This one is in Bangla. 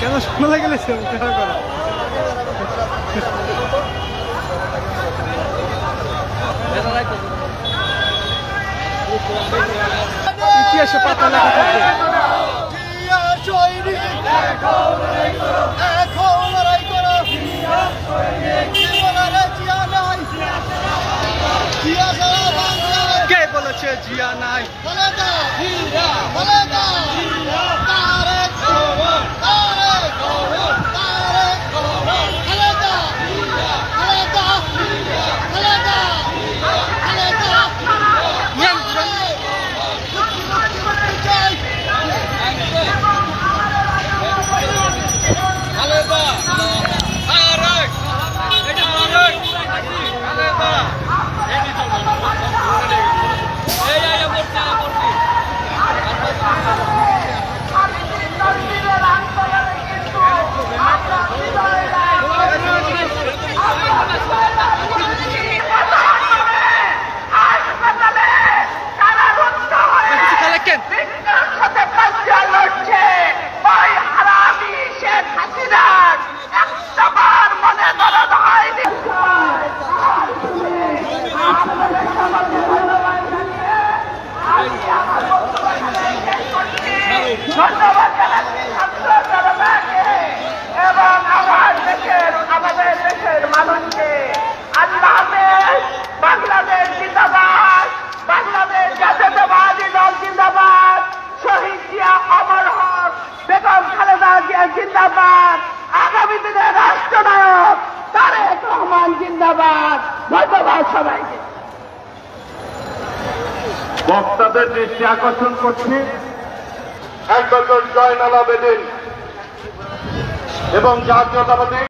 কেন শোনা গেলে ইতিহাসে পাতা লেখা থাকবে। কে বলেছে জিয়া নাই? এবং আমাদের দেশের মানুষকে আল্লাহ হাফেজ। বাংলাদেশ জিন্দাবাদ, বাংলাদেশ জাতীয়তাবাদী দল জিন্দাবাদ, শহীদ জিয়া অমর হক, বেগম খালেদা জিয়া জিন্দাবাদ, আগামী দিনের রাষ্ট্রনায়ক তারেক রহমান জিন্দাবাদ। ধন্যবাদ সবাইকে। বক্তাদের দৃষ্টি আকর্ষণ করছি অ্যাডভোকেট জয়নাল আবেদীন এবং জাতীয়তাবাদী